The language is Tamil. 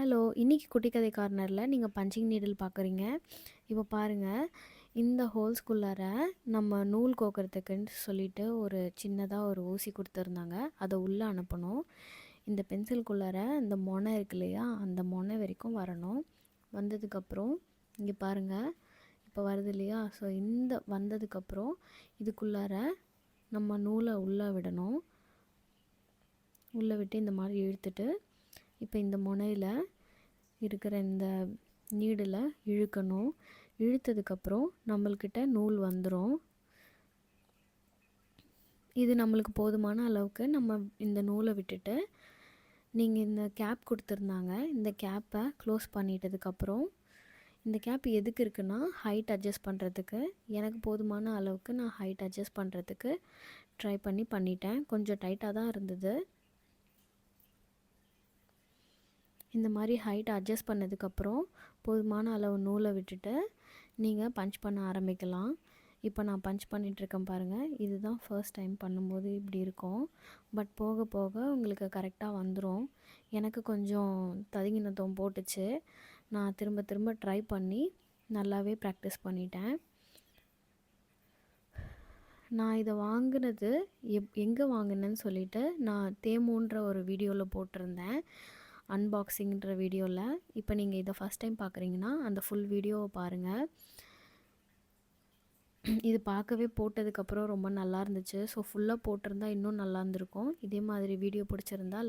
ஹலோ! இன்னைக்கு குட்டி கதை கார்னர்ல நீங்க பஞ்சிங் நீடில் பார்க்குறீங்க. இப்போ பாருங்க, இந்த ஹோல்ஸ்குள்ளார நம்ம நூல் கோர்க்கறதுக்குன்னு சொல்லிட்டு ஒரு சின்னதா ஒரு ஊசி குடுத்துருந்தாங்க. அத உள்ள அனுப்பணும். இந்த பென்சிலுக்குள்ளார இந்த மொனை இருக்கு இல்லையா? அந்த மொனை வரைக்கும் வரணும். வந்ததுக்கப்புறம் இங்க பாருங்க, இப்போ வருது இல்லையா? ஸோ இந்த வந்ததுக்கப்புறம் இதுக்குள்ளார நம்ம நூலை உள்ள விடணும். உள்ள விட்டு இந்த மாதிரி இழுத்துட்டு, இப்போ இந்த முனையில் இருக்கிற இந்த நீடில் இழுக்கணும். இழுத்ததுக்கப்புறம் நம்மள்கிட்ட நூல் வந்துடும். இது நம்மளுக்கு போதுமான அளவுக்கு நம்ம இந்த நூலை விட்டுட்டு, நீங்கள் இந்த கேப் கொடுத்துருந்தாங்க, இந்த கேப்பை க்ளோஸ் பண்ணிட்டதுக்கப்புறம், இந்த கேப் எதுக்கு இருக்குன்னா ஹைட் அட்ஜஸ்ட் பண்ணுறதுக்கு. எனக்கு போதுமான அளவுக்கு நான் ஹைட் அட்ஜஸ்ட் பண்ணுறதுக்கு ட்ரை பண்ணிட்டேன். கொஞ்சம் டைட்டாக தான் இருந்தது. இந்த மாதிரி ஹைட் அட்ஜஸ்ட் பண்ணதுக்கப்புறம் போதுமான அளவு நூலை விட்டுட்டு நீங்கள் பஞ்ச் பண்ண ஆரம்பிக்கலாம். இப்போ நான் பஞ்ச் பண்ணிகிட்ருக்கேன் பாருங்கள். இதுதான் ஃபர்ஸ்ட் டைம் பண்ணும்போது இப்படி இருக்கும். பட் போக போக உங்களுக்கு கரெக்டாக வந்துடும். எனக்கு கொஞ்சம் ததுங்கினத்துவம் போட்டுச்சு. நான் திரும்ப திரும்ப ட்ரை பண்ணி நல்லாவே ப்ராக்டிஸ் பண்ணிட்டேன். நான் இதை வாங்கினது எங்கே வாங்கினேன்னு சொல்லிவிட்டு நான் தேமோன்ற ஒரு வீடியோவில் போட்டிருந்தேன், அன்பாக்சிங்கிற வீடியோவில். இப்போ நீங்கள் இதை ஃபஸ்ட் டைம் பார்க்குறீங்கன்னா அந்த ஃபுல் வீடியோவை பாருங்கள். இது பார்க்கவே போட்டதுக்கப்புறம் ரொம்ப நல்லா இருந்துச்சு. ஸோ ஃபுல்லாக போட்டிருந்தா இன்னும் நல்லா இருந்திருக்கும். இதே மாதிரி வீடியோ பிடிச்சிருந்தா லைக்